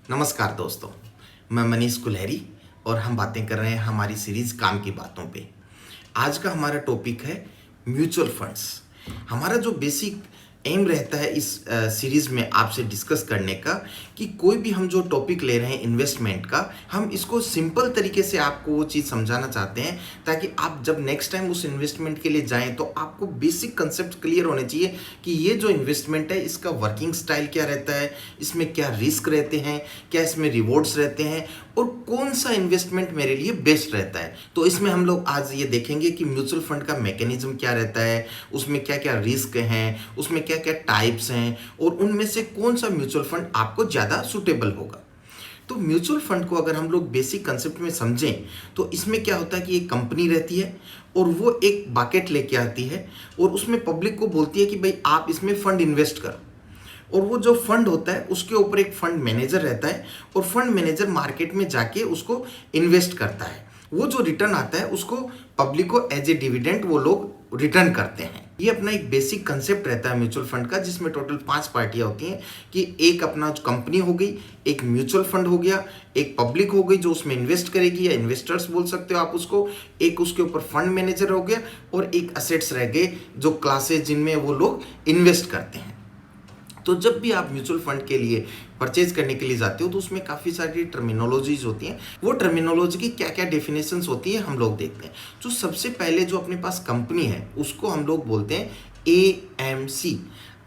नमस्कार दोस्तों, मैं मनीष कुल्हरी और हम बातें कर रहे हैं हमारी सीरीज काम की बातों पे। आज का हमारा टॉपिक है म्यूचुअल फंड्स। हमारा जो बेसिक एम रहता है इस सीरीज में आपसे डिस्कस करने का कि कोई भी हम जो टॉपिक ले रहे हैं इन्वेस्टमेंट का, हम इसको सिंपल तरीके से आपको वो चीज़ समझाना चाहते हैं ताकि आप जब नेक्स्ट टाइम उस इन्वेस्टमेंट के लिए जाएं तो आपको बेसिक कंसेप्ट क्लियर होने चाहिए कि ये जो इन्वेस्टमेंट है इसका वर्किंग स्टाइल क्या रहता है, इसमें क्या रिस्क रहते हैं, क्या इसमें रिवॉर्ड्स रहते हैं और कौन सा इन्वेस्टमेंट मेरे लिए बेस्ट रहता है। तो इसमें हम लोग आज ये देखेंगे कि म्यूचुअल फंड का मैकेनिज्म क्या रहता है, उसमें क्या क्या रिस्क हैं, उसमें क्या क्या टाइप्स हैं और उनमें से कौन सा म्यूचुअल फंड आपको ज़्यादा सूटेबल होगा। तो म्यूचुअल फंड को अगर हम लोग बेसिक कंसेप्ट में समझें तो इसमें क्या होता है कि एक कंपनी रहती है और वो एक बकेट लेके आती है और उसमें पब्लिक को बोलती है कि भाई आप इसमें फंड इन्वेस्ट करो। और वो जो फंड होता है उसके ऊपर एक फंड मैनेजर रहता है और फंड मैनेजर मार्केट में जाके उसको इन्वेस्ट करता है। वो जो रिटर्न आता है उसको पब्लिक को एज ए डिविडेंड वो लोग रिटर्न करते हैं। ये अपना एक बेसिक कंसेप्ट रहता है म्यूचुअल फंड का, जिसमें टोटल 5 पार्टियां होती हैं कि एक अपना जो कंपनी हो गई, एक म्यूचुअल फंड हो गया, एक पब्लिक हो गई जो उसमें इन्वेस्ट करेगी या इन्वेस्टर्स बोल सकते हो आप उसको, एक उसके ऊपर फंड मैनेजर हो गया और एक असेट्स रह गए जो क्लासेस जिनमें वो लोग इन्वेस्ट करते हैं। तो जब भी आप म्यूचुअल फंड के लिए परचेज करने के लिए जाते हो तो उसमें काफ़ी सारी टर्मिनोलॉजीज होती हैं। वो टर्मिनोलॉजी की क्या क्या डेफिनेशंस होती है हम लोग देखते हैं। जो सबसे पहले जो अपने पास कंपनी है उसको हम लोग बोलते हैं AMC,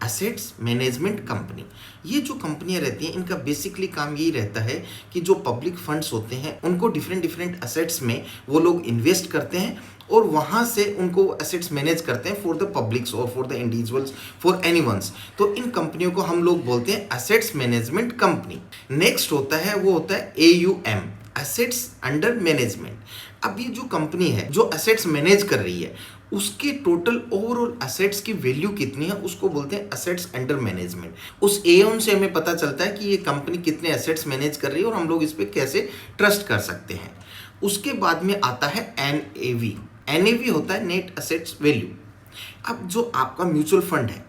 एसेट्स मैनेजमेंट कंपनी। ये जो कंपनियां रहती हैं इनका बेसिकली काम यही रहता है कि जो पब्लिक फंड्स होते हैं उनको डिफरेंट डिफरेंट एसेट्स में वो लोग इन्वेस्ट करते हैं और वहाँ से उनको एसेट्स मैनेज करते हैं फॉर द पब्लिक्स और for the individuals, for anyone's. तो इन कंपनियों को हम लोग बोलते हैं एसेट्स मैनेजमेंट कंपनी। नेक्स्ट होता है वो होता है AUM, एसेट्स अंडर मैनेजमेंट। अब ये जो कंपनी है जो एसेट्स मैनेज कर रही है उसके टोटल ओवरऑल एसेट्स की वैल्यू कितनी है उसको बोलते हैं एसेट्स अंडर मैनेजमेंट। उस AUM से हमें पता चलता है कि ये कंपनी कितने एसेट्स मैनेज कर रही है और हम लोग इस पर कैसे ट्रस्ट कर सकते हैं। उसके बाद में आता है NAV। NAV होता है नेट एसेट्स वैल्यू। अब जो आपका म्यूचुअल फंड है,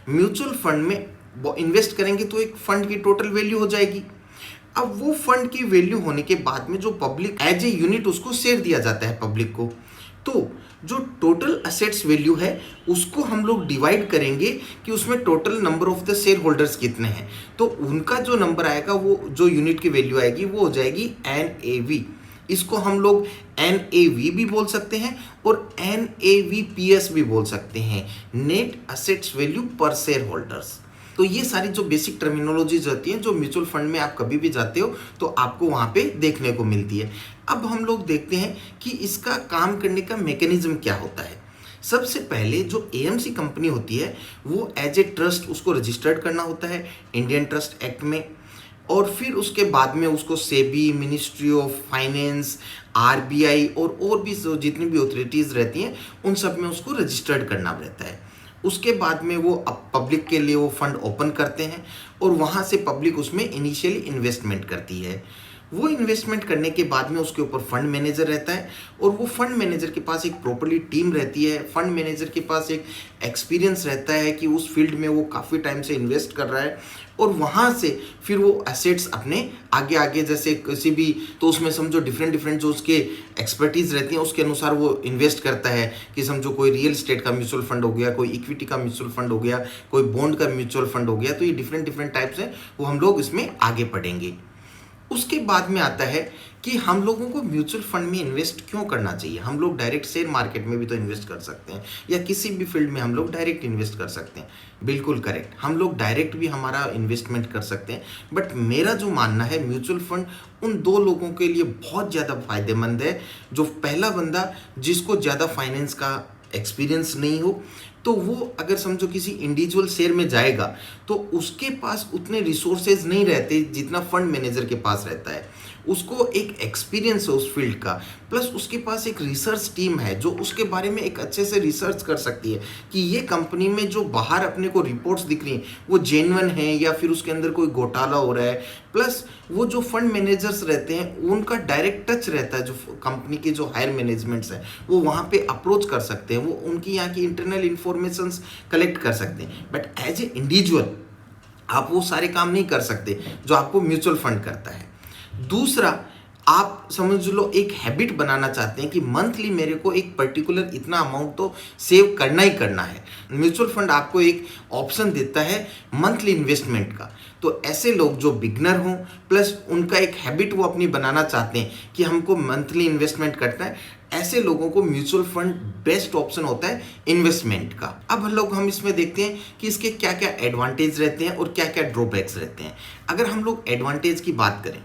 म्यूचुअल फंड में इन्वेस्ट करेंगे तो एक फंड की टोटल वैल्यू हो जाएगी। अब वो फंड की वैल्यू होने के बाद में जो पब्लिक एज ए यूनिट उसको शेयर दिया जाता है पब्लिक को, तो जो टोटल एसेट्स वैल्यू है उसको हम लोग डिवाइड करेंगे कि उसमें total number of the share holders कितने हैं। तो उनका जो नंबर आएगा वो जो यूनिट की वैल्यू आएगी वो हो जाएगी NAV। इसको हम लोग NAV भी बोल सकते हैं और NAVPS भी बोल सकते हैं, नेट एसेट्स वैल्यू पर शेयर होल्डर्स। तो ये सारी जो बेसिक टर्मिनोलॉजीज होती हैं जो म्यूचुअल फंड में आप कभी भी जाते हो तो आपको वहाँ पे देखने को मिलती है। अब हम लोग देखते हैं कि इसका काम करने का मैकेनिज्म क्या होता है। सबसे पहले जो AMC कंपनी होती है वो एज ए ट्रस्ट उसको रजिस्टर्ड करना होता है इंडियन ट्रस्ट एक्ट में, और फिर उसके बाद में उसको SEBI, ministry of finance, RBI और भी जितनी भी अथॉरिटीज़ रहती हैं उन सब में उसको रजिस्टर्ड करना रहता है। उसके बाद में वो अब पब्लिक के लिए वो फंड ओपन करते हैं और वहाँ से पब्लिक उसमें इनिशियली इन्वेस्टमेंट करती है। वो इन्वेस्टमेंट करने के बाद में उसके ऊपर फंड मैनेजर रहता है और वो फंड मैनेजर के पास एक प्रॉपर्ली टीम रहती है। फंड मैनेजर के पास एक एक्सपीरियंस रहता है कि उस फील्ड में वो काफ़ी टाइम से इन्वेस्ट कर रहा है और वहाँ से फिर वो एसेट्स अपने आगे आगे जैसे किसी भी, तो उसमें समझो डिफरेंट डिफरेंट जो उसके एक्सपर्टीज़ रहती हैं उसके अनुसार वो इन्वेस्ट करता है कि समझो कोई रियल एस्टेट का म्यूचुअल फंड हो गया, कोई इक्विटी का म्यूचुअल फंड हो गया, कोई बॉन्ड का म्यूचुअल फंड हो गया। तो ये डिफरेंट डिफरेंट टाइप्स हैं, वो हम लोग इसमें आगे पढ़ेंगे। उसके बाद में आता है कि हम लोगों को म्यूचुअल फंड में इन्वेस्ट क्यों करना चाहिए। हम लोग डायरेक्ट शेयर मार्केट में भी तो इन्वेस्ट कर सकते हैं या किसी भी फील्ड में हम लोग डायरेक्ट इन्वेस्ट कर सकते हैं। बिल्कुल करेक्ट, हम लोग डायरेक्ट भी हमारा इन्वेस्टमेंट कर सकते हैं, बट मेरा जो मानना है म्यूचुअल फंड उन 2 लोगों के लिए बहुत ज़्यादा फायदेमंद है। जो पहला बंदा जिसको ज़्यादा फाइनेंस का एक्सपीरियंस नहीं हो, तो वो अगर समझो किसी इंडिविजुअल शेयर में जाएगा तो उसके पास उतने रिसोर्सेज नहीं रहते जितना फंड मैनेजर के पास रहता है। उसको एक एक्सपीरियंस है उस फील्ड का, प्लस उसके पास एक रिसर्च टीम है जो उसके बारे में एक अच्छे से रिसर्च कर सकती है कि ये कंपनी में जो बाहर अपने को रिपोर्ट्स दिख रही हैं वो जेन्युइन है या फिर उसके अंदर कोई घोटाला हो रहा है। प्लस वो जो फंड मैनेजर्स रहते हैं उनका डायरेक्ट टच रहता है, जो कंपनी के जो हायर मैनेजमेंट्स हैं वो वहाँ पे अप्रोच कर सकते हैं, वो उनकी यहाँ की इंटरनल इंफॉर्मेशंस कलेक्ट कर सकते हैं। बट एज ए इंडिविजुअल आप वो सारे काम नहीं कर सकते जो आपको म्यूचुअल फंड करता है। दूसरा, आप समझ लो एक हैबिट बनाना चाहते हैं कि मंथली मेरे को एक पर्टिकुलर इतना अमाउंट तो सेव करना ही करना है। म्यूचुअल फंड आपको एक ऑप्शन देता है मंथली इन्वेस्टमेंट का। तो ऐसे लोग जो बिगनर हों प्लस उनका एक हैबिट वो अपनी बनाना चाहते हैं कि हमको मंथली इन्वेस्टमेंट करना है, ऐसे लोगों को म्यूचुअल फंड बेस्ट ऑप्शन होता है इन्वेस्टमेंट का। अब हम इसमें देखते हैं कि इसके क्या क्या एडवांटेज रहते हैं और क्या क्या ड्रॉबैक्स रहते हैं। अगर हम लोग एडवांटेज की बात करें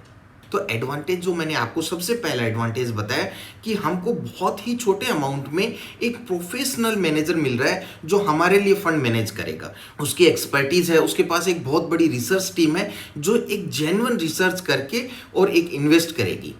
तो एडवांटेज जो मैंने आपको सबसे पहला एडवांटेज बताया कि हमको बहुत ही छोटे अमाउंट में एक प्रोफेशनल मैनेजर मिल रहा है जो हमारे लिए फंड मैनेज करेगा। उसकी एक्सपर्टीज है, उसके पास एक बहुत बड़ी रिसर्च टीम है जो एक जेन्युइन रिसर्च करके और एक इन्वेस्ट करेगी।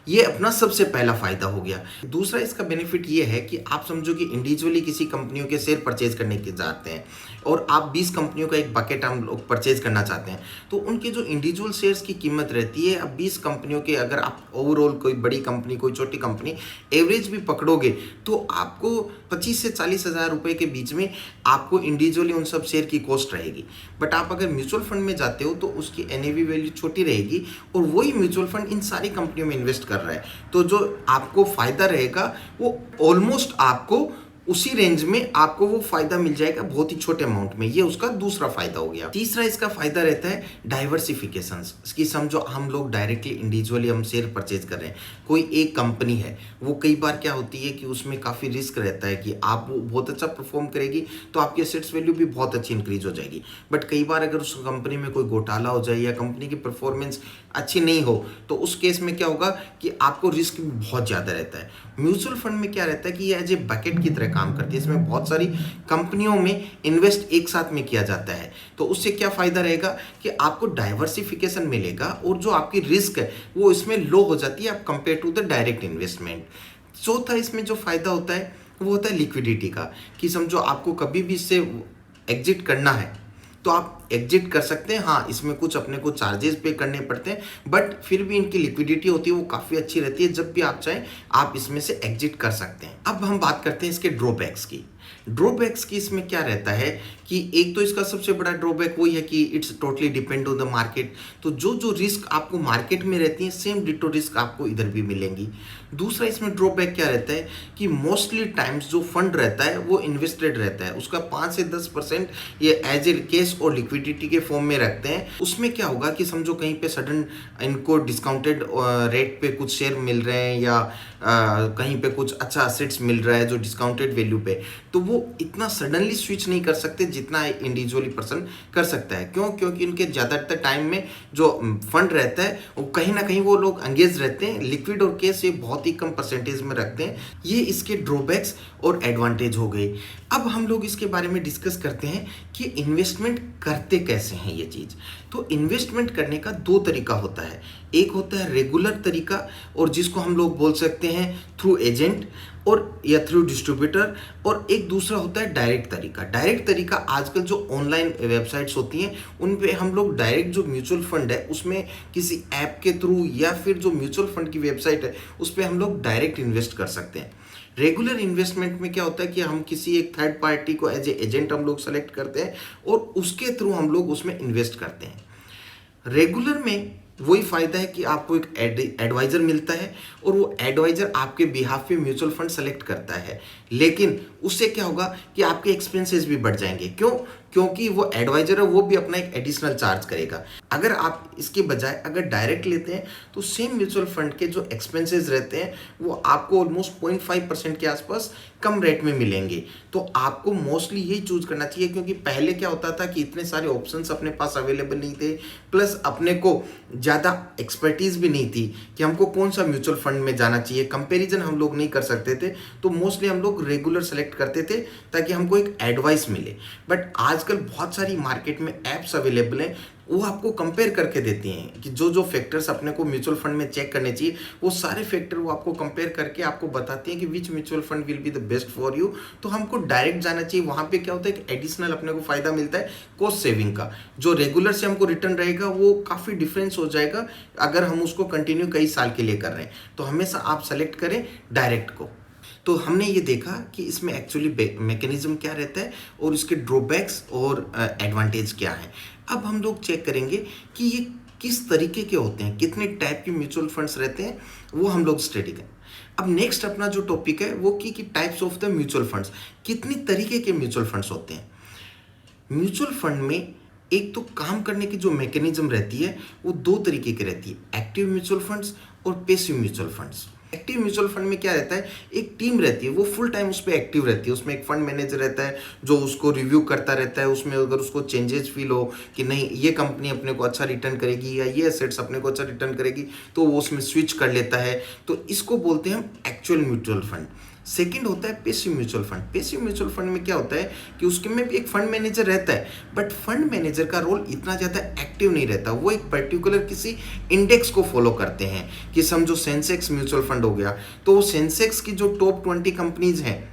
ये अपना सबसे पहला फायदा हो गया। दूसरा इसका बेनिफिट ये है कि आप समझो कि इंडिविजुअली किसी कंपनियों के शेयर परचेज करने के चाहते हैं और आप 20 कंपनियों का एक बकेट हम लोग परचेज करना चाहते हैं, तो उनके जो इंडिविजुअल शेयर्स की कीमत रहती है, अब 20 कंपनियों के अगर आप ओवरऑल कोई बड़ी कंपनी कोई छोटी कंपनी एवरेज भी पकड़ोगे तो आपको 25 से 40 हज़ार रुपये के बीच में आपको इंडिविजुअली उन सब शेयर की कॉस्ट रहेगी। बट आप अगर म्यूचुअल फंड में जाते हो तो उसकी NAV वैल्यू छोटी रहेगी और वही म्यूचुअल फंड इन सारी कंपनियों में इन्वेस्ट कर रहा है, तो जो आपको फायदा रहेगा वो ऑलमोस्ट आपको उसी रेंज में आपको वो फायदा मिल जाएगा बहुत ही छोटे अमाउंट में। ये उसका दूसरा फायदा हो गया। तीसरा इसका फायदा रहता है डाइवर्सिफिकेशन की। समझो हम लोग डायरेक्टली इंडिविजुअली हम शेयर परचेज कर रहे हैं, कोई एक कंपनी है, वो कई बार क्या होती है कि उसमें काफ़ी रिस्क रहता है कि आप वो बहुत अच्छा परफॉर्म करेगी तो आपकी एसेट्स वैल्यू भी बहुत अच्छी इंक्रीज हो जाएगी। बट कई बार अगर उस कंपनी में कोई घोटाला हो जाए या कंपनी की परफॉर्मेंस अच्छी नहीं हो तो उस केस में क्या होगा कि आपको रिस्क भी बहुत ज़्यादा रहता है। म्यूचुअल फंड में क्या रहता है कि ये एज ए बकेट की तरह काम करती है, इसमें बहुत सारी कंपनियों में इन्वेस्ट एक साथ में किया जाता है, तो उससे क्या फ़ायदा रहेगा कि आपको डाइवर्सिफिकेशन मिलेगा और जो आपकी रिस्क है वो इसमें लो हो जाती है आप compare to the direct investment. चौथा इसमें जो फ़ायदा होता है वो होता है लिक्विडिटी का, कि समझो आपको कभी भी इससे एग्जिट करना है तो आप एग्जिट कर सकते हैं। हाँ, इसमें कुछ अपने को चार्जेस पे करने पड़ते हैं बट फिर भी इनकी लिक्विडिटी होती है वो काफ़ी अच्छी रहती है, जब भी आप चाहें आप इसमें से एग्जिट कर सकते हैं। अब हम बात करते हैं इसके ड्रॉबैक्स की। ड्रॉबैक्स की इसमें क्या रहता है कि एक तो इसका सबसे बड़ा ड्रॉबैक वही है कि it's totally depend on the market, तो जो रिस्क आपको मार्केट में रहती है सेम डिटो रिस्क आपको इधर भी मिलेंगी। दूसरा इसमें ड्रॉबैक क्या रहता है कि मोस्टली टाइम्स जो फंड रहता है वो इन्वेस्टेड रहता है, उसका 5 से 10% ये एज ए कैश और लिक्विडिटी के फॉर्म में रखते हैं। उसमें क्या होगा कि समझो कहीं पे सडन इनको डिस्काउंटेड रेट पे कुछ शेयर मिल रहे हैं या कहीं पे कुछ अच्छा असेट्स मिल रहा है जो डिस्काउंटेड वैल्यू पे, तो वो इतना सडनली स्विच नहीं कर सकते जितना इंडिविजुअली पर्सन कर सकता है। क्यों? क्योंकि उनके ज़्यादातर टाइम में जो फंड रहता है वो कहीं ना कहीं वो लोग एंगेज रहते हैं, लिक्विड और कैश ये बहुत ही कम परसेंटेज में रखते हैं। ये इसके ड्रॉबैक्स और एडवांटेज हो गई। अब हम लोग इसके बारे में डिस्कस करते हैं कि इन्वेस्टमेंट करते कैसे हैं ये चीज़। तो इन्वेस्टमेंट करने का 2 तरीका होता है, एक होता है रेगुलर तरीका और जिसको हम लोग बोल सकते हैं थ्रू एजेंट और या थ्रू डिस्ट्रीब्यूटर, और एक दूसरा होता है डायरेक्ट तरीका। डायरेक्ट तरीका आजकल जो ऑनलाइन वेबसाइट्स होती हैं उन पे हम लोग डायरेक्ट जो म्यूचुअल फंड है उसमें किसी ऐप के थ्रू या फिर जो म्यूचुअल फंड की वेबसाइट है उस पर हम लोग डायरेक्ट इन्वेस्ट कर सकते हैं। रेगुलर इन्वेस्टमेंट में क्या होता है कि हम किसी एक थर्ड पार्टी को एज ए एजेंट हम लोग सेलेक्ट करते हैं और उसके थ्रू हम लोग उसमें इन्वेस्ट करते हैं। रेगुलर में वही फायदा है कि आपको एक एडवाइज़र मिलता है और वो एडवाइज़र आपके बिहाफ पे म्यूचुअल फंड सेलेक्ट करता है, लेकिन उससे क्या होगा कि आपके एक्सपेंसेस भी बढ़ जाएंगे। क्यों? क्योंकि वो एडवाइज़र है वो भी अपना एक एडिशनल चार्ज करेगा। अगर आप इसके बजाय अगर डायरेक्ट लेते हैं तो सेम म्यूचुअल फंड के जो एक्सपेंसेस रहते हैं वो आपको ऑलमोस्ट 0.5% के आसपास कम रेट में मिलेंगे। तो आपको मोस्टली यही चूज करना चाहिए, क्योंकि पहले क्या होता था कि इतने सारे ऑप्शंस अपने पास अवेलेबल नहीं थे, प्लस अपने को ज़्यादा एक्सपर्टीज़ भी नहीं थी कि हमको कौन सा म्यूचुअल फंड में जाना चाहिए, कंपैरिजन हम लोग नहीं कर सकते थे। तो मोस्टली हम लोग रेगुलर सेलेक्ट करते थे ताकि हमको एक एडवाइस मिले। बट आजकल बहुत सारी मार्केट में ऐप्स अवेलेबल हैं, वो आपको कंपेयर करके देती हैं कि जो जो फैक्टर्स अपने को म्यूचुअल फंड में चेक करने चाहिए वो सारे फैक्टर वो आपको कंपेयर करके आपको बताती हैं कि which mutual fund will be the best for you. तो हमको डायरेक्ट जाना चाहिए। वहाँ पे क्या होता है कि एडिशनल अपने को फायदा मिलता है कॉस्ट सेविंग का। जो रेगुलर से हमको रिटर्न रहेगा वो काफ़ी डिफरेंस हो जाएगा अगर हम उसको कंटिन्यू कई साल के लिए कर रहे हैं। तो हमेशा आप सेलेक्ट करें डायरेक्ट को। तो हमने ये देखा कि इसमें एक्चुअली मैकेनिज्म क्या रहता है और इसके ड्रॉबैक्स और एडवांटेज क्या है। अब हम लोग चेक करेंगे कि ये किस तरीके के होते हैं, कितने टाइप के म्यूचुअल फंड्स रहते हैं, वो हम लोग स्टडी करें। अब नेक्स्ट अपना जो टॉपिक है वो कि types of the mutual funds, कितनी तरीके के म्यूचुअल फंड्स होते हैं। म्यूचुअल फंड में एक तो काम करने की जो मैकेनिज्म रहती है वो दो तरीके की रहती है, एक्टिव म्यूचुअल फंड्स और passive mutual funds. Active mutual fund में क्या रहता है, एक टीम रहती है, वो फुल टाइम उस पर एक्टिव रहती है, उसमें एक फंड मैनेजर रहता है जो उसको रिव्यू करता रहता है, उसमें अगर उसको चेंजेस फील हो कि नहीं ये कंपनी अपने को अच्छा रिटर्न करेगी या ये एसेट्स अपने को अच्छा रिटर्न करेगी तो वो उसमें स्विच कर लेता है, तो इसको बोलते हैं हम एक्चुअल म्यूचुअल फंड। सेकंड होता है passive mutual fund. Passive mutual fund में क्या होता है कि उसके में भी एक फंड मैनेजर रहता है, बट फंड मैनेजर का रोल इतना ज़्यादा एक्टिव नहीं रहता, वो एक पर्टिकुलर किसी इंडेक्स को फॉलो करते हैं। कि समझो सेंसेक्स म्यूचुअल फंड हो गया, तो वो सेंसेक्स की जो टॉप 20 कंपनीज हैं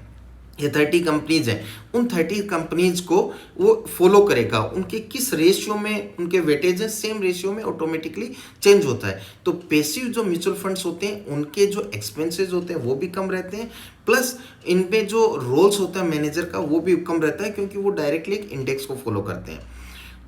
या 30 कंपनीज हैं, उन 30 कंपनीज को वो फॉलो करेगा, उनके किस रेशियो में उनके वेटेज है सेम रेशियो में ऑटोमेटिकली चेंज होता है। तो पैसिव जो म्यूचुअल फंड्स होते हैं उनके जो एक्सपेंसेस होते हैं वो भी कम रहते हैं, प्लस इनपे जो रोल्स होता है मैनेजर का वो भी कम रहता है, क्योंकि वो डायरेक्टली एक इंडेक्स को फॉलो करते हैं।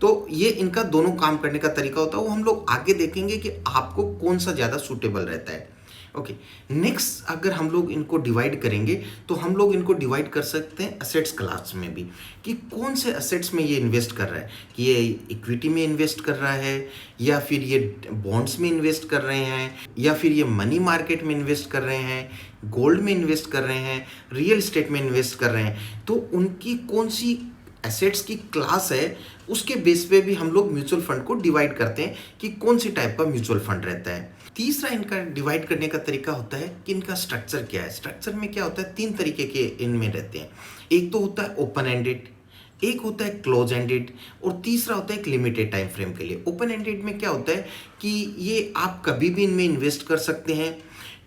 तो ये इनका दोनों काम करने का तरीका होता है, वो हम लोग आगे देखेंगे कि आपको कौन सा ज़्यादा सूटेबल रहता है। ओके, नेक्स्ट अगर हम लोग इनको डिवाइड करेंगे तो हम लोग इनको डिवाइड कर सकते हैं असेट्स क्लास में भी, कि कौन से असेट्स में ये इन्वेस्ट कर रहा है, कि ये इक्विटी में इन्वेस्ट कर रहा है या फिर ये बॉन्ड्स में इन्वेस्ट कर रहे हैं या फिर ये मनी मार्केट में इन्वेस्ट कर रहे हैं, गोल्ड में इन्वेस्ट कर रहे हैं, रियल एस्टेट में इन्वेस्ट कर रहे हैं। तो उनकी कौन सी एसेट्स की क्लास है उसके बेस पे भी हम लोग म्यूचुअल फंड को डिवाइड करते हैं कि कौन सी टाइप का म्यूचुअल फंड रहता है। तीसरा इनका डिवाइड करने का तरीका होता है कि इनका स्ट्रक्चर क्या है। स्ट्रक्चर में क्या होता है, तीन तरीके के इनमें रहते हैं। एक तो होता है ओपन एंडेड, एक होता है क्लोज एंडेड और तीसरा होता है एक लिमिटेड टाइम फ्रेम के लिए। ओपन एंडेड में क्या होता है कि ये आप कभी भी इनमें इन्वेस्ट कर सकते हैं,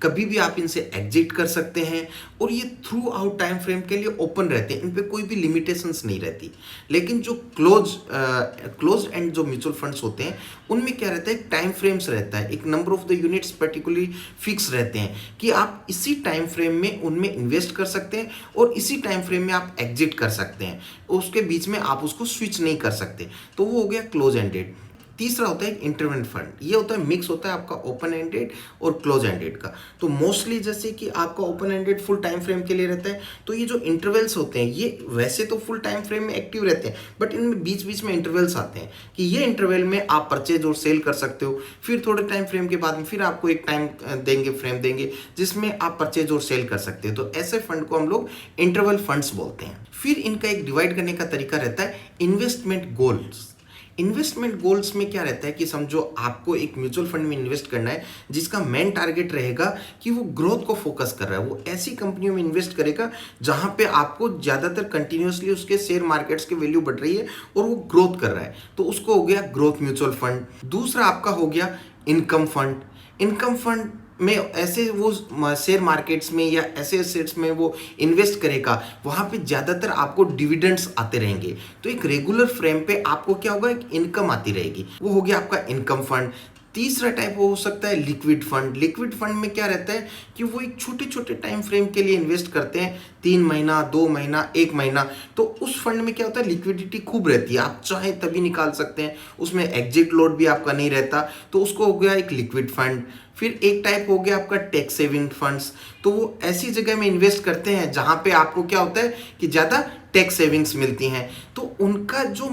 कभी भी आप इनसे एग्जिट कर सकते हैं और ये थ्रू आउट टाइम फ्रेम के लिए ओपन रहते हैं, इन पे कोई भी लिमिटेशंस नहीं रहती। लेकिन जो क्लोज एंड जो म्यूचुअल फंड्स होते हैं उनमें क्या रहता है, एक टाइम फ्रेम्स रहता है, एक number of the units particularly fix रहते हैं कि आप इसी टाइम फ्रेम में उनमें इन्वेस्ट कर सकते हैं और इसी टाइम फ्रेम में आप एग्जिट कर सकते हैं, उसके बीच में आप उसको स्विच नहीं कर सकते। तो वो हो गया क्लोज एंडेड। तीसरा होता है इंटरवेंट फंड, ये होता है मिक्स होता है आपका ओपन एंडेड और क्लोज एंडेड का। तो मोस्टली जैसे कि आपका open ended full time frame के लिए रहता है, तो ये जो इंटरवल्स होते हैं ये वैसे तो फुल टाइम फ्रेम में एक्टिव रहते हैं, बट इनमें बीच बीच में इंटरवल्स आते हैं कि ये इंटरवल में आप परचेज और सेल कर सकते हो, फिर थोड़े टाइम फ्रेम के बाद में फिर आपको एक टाइम फ्रेम देंगे जिसमें आप परचेज और सेल कर सकते हो। तो ऐसे फंड को हम लोग इंटरवल फंड्स बोलते हैं। फिर इनका एक डिवाइड करने का तरीका रहता है इन्वेस्टमेंट गोल्स। इन्वेस्टमेंट गोल्स में क्या रहता है कि समझो आपको एक म्यूचुअल फंड में इन्वेस्ट करना है जिसका मेन टारगेट रहेगा कि वो ग्रोथ को फोकस कर रहा है, वो ऐसी कंपनियों में इन्वेस्ट करेगा जहां पे आपको ज़्यादातर कंटिन्यूसली उसके शेयर मार्केट्स की वैल्यू बढ़ रही है और वो ग्रोथ कर रहा है, तो उसको हो गया ग्रोथ म्यूचुअल फंड। दूसरा आपका हो गया इनकम फंड। इनकम फंड में ऐसे वो शेयर मार्केट्स में या ऐसे एसेट्स में वो इन्वेस्ट करेगा वहाँ पे ज़्यादातर आपको डिविडेंड्स आते रहेंगे, तो एक रेगुलर फ्रेम पे आपको क्या होगा, एक इनकम आती रहेगी, वो हो गया आपका इनकम फंड। तीसरा टाइप हो सकता है लिक्विड फंड। लिक्विड फंड में क्या रहता है कि वो एक छोटे छोटे टाइम फ्रेम के लिए इन्वेस्ट करते हैं, 3 महीना 2 महीना 1 महीना, तो उस फंड में क्या होता है लिक्विडिटी खूब रहती है, आप चाहे तभी निकाल सकते हैं, उसमें एग्जिट लोड भी आपका नहीं रहता, तो उसको हो गया एक लिक्विड फंड। फिर एक टाइप हो गया आपका टैक्स सेविंग फंड्स, तो वो ऐसी जगह में इन्वेस्ट करते हैं जहाँ पे आपको क्या होता है कि ज़्यादा टैक्स सेविंग्स मिलती हैं, तो उनका जो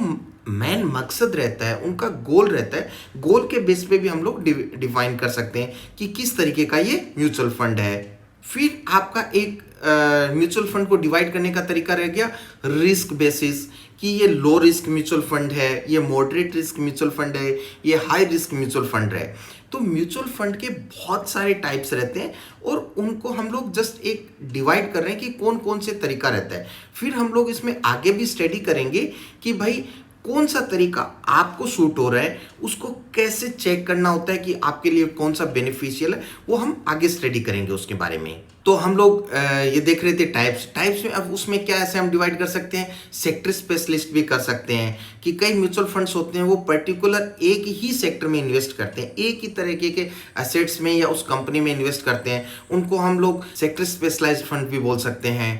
मेन मकसद रहता है, उनका गोल रहता है, गोल के बेस पे भी हम लोग डिफाइन कर सकते हैं कि किस तरीके का ये म्यूचुअल फंड है। फिर आपका एक म्यूचुअल फंड को डिवाइड करने का तरीका रह गया रिस्क बेसिस, कि ये लो रिस्क म्यूचुअल फंड है, ये मॉडरेट रिस्क म्यूचुअल फंड है, ये हाई रिस्क म्यूचुअल फंड है। तो म्यूचुअल फंड के बहुत सारे टाइप्स रहते हैं और उनको हम लोग जस्ट एक डिवाइड कर रहे हैं कि कौन कौन से तरीका रहता है। फिर हम लोग इसमें आगे भी स्टडी करेंगे कि भाई कौन सा तरीका आपको सूट हो रहा है, उसको कैसे चेक करना होता है कि आपके लिए कौन सा बेनिफिशियल है, वो हम आगे स्टडी करेंगे उसके बारे में। तो हम लोग ये देख रहे थे टाइप्स में। अब उसमें क्या ऐसे हम डिवाइड कर सकते हैं, सेक्टर स्पेशलिस्ट भी कर सकते हैं कि कई म्यूचुअल फंड्स होते हैं वो पर्टिकुलर एक ही सेक्टर में इन्वेस्ट करते हैं, एक ही तरीके के एसेट्स में या उस कंपनी में इन्वेस्ट करते हैं, उनको हम लोग सेक्टर स्पेशलाइज्ड फंड भी बोल सकते हैं।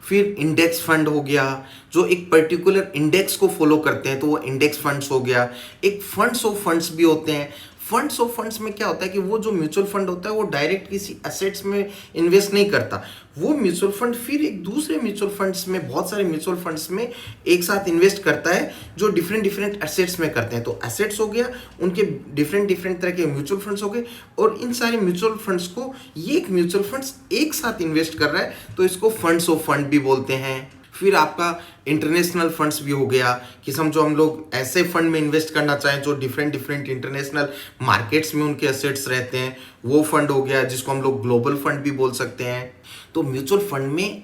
फिर इंडेक्स फंड हो गया, जो एक पर्टिकुलर इंडेक्स को फॉलो करते हैं, तो वो इंडेक्स फंड्स हो गया। एक फंड्स ऑफ फंड्स भी होते हैं। फंड्स ऑफ फंड्स में क्या होता है कि वो जो म्यूचुअल फंड होता है वो डायरेक्ट किसी एसेट्स में इन्वेस्ट नहीं करता। वो म्यूचुअल फंड फिर एक दूसरे म्यूचुअल फंड्स में, बहुत सारे म्यूचुअल फंड्स में एक साथ इन्वेस्ट करता है, जो डिफरेंट डिफरेंट एसेट्स में करते हैं। तो एसेट्स हो गया, उनके डिफरेंट डिफरेंट तरह के म्यूचुअल फंड्स हो गए, और इन सारे म्यूचुअल फंड्स को ये एक म्यूचुअल फंड्स एक साथ इन्वेस्ट कर रहा है, तो इसको फंड्स ऑफ फंड भी बोलते हैं। फिर आपका इंटरनेशनल फंड्स भी हो गया, कि समझो हम लोग ऐसे फंड में इन्वेस्ट करना चाहें जो डिफरेंट डिफरेंट इंटरनेशनल मार्केट्स में उनके एसेट्स रहते हैं, वो फंड हो गया, जिसको हम लोग ग्लोबल फंड भी बोल सकते हैं। तो म्यूचुअल फंड में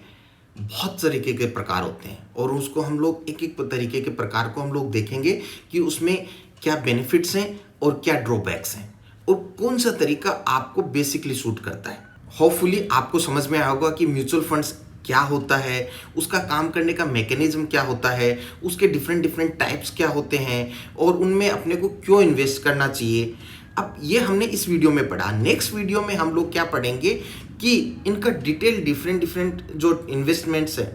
बहुत तरीके के प्रकार होते हैं, और उसको हम लोग एक एक तरीके के प्रकार को हम लोग देखेंगे कि उसमें क्या बेनिफिट्स हैं और क्या ड्रॉबैक्स हैं, और कौन सा तरीका आपको बेसिकली सूट करता है। होपफुली आपको समझ में आया होगा कि म्यूचुअल फंड्स क्या होता है, उसका काम करने का मैकेनिज्म क्या होता है, उसके डिफरेंट डिफरेंट टाइप्स क्या होते हैं, और उनमें अपने को क्यों इन्वेस्ट करना चाहिए। अब ये हमने इस वीडियो में पढ़ा। नेक्स्ट वीडियो में हम लोग क्या पढ़ेंगे कि इनका डिटेल डिफरेंट डिफरेंट जो इन्वेस्टमेंट्स हैं,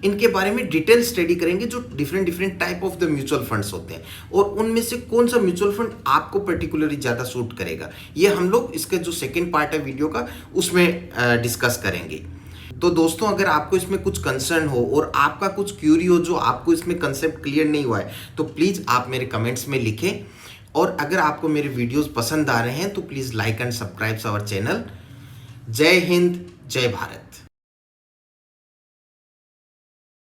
इनके बारे में डिटेल स्टडी करेंगे, जो different different type of the mutual funds होते हैं, और उनमें से कौन सा म्यूचुअल फंड आपको पर्टिकुलरली ज़्यादा सूट करेगा। ये हम लोग इसका जो सेकेंड पार्ट है वीडियो का, उसमें डिस्कस करेंगे। तो दोस्तों, अगर आपको इसमें कुछ कंसर्न हो और आपका कुछ क्यूरी हो, जो आपको इसमें कंसेप्ट क्लियर नहीं हुआ है, तो प्लीज़ आप मेरे कमेंट्स में लिखें। और अगर आपको मेरे वीडियोस पसंद आ रहे हैं तो please like and subscribe our channel. जय हिंद, जय भारत।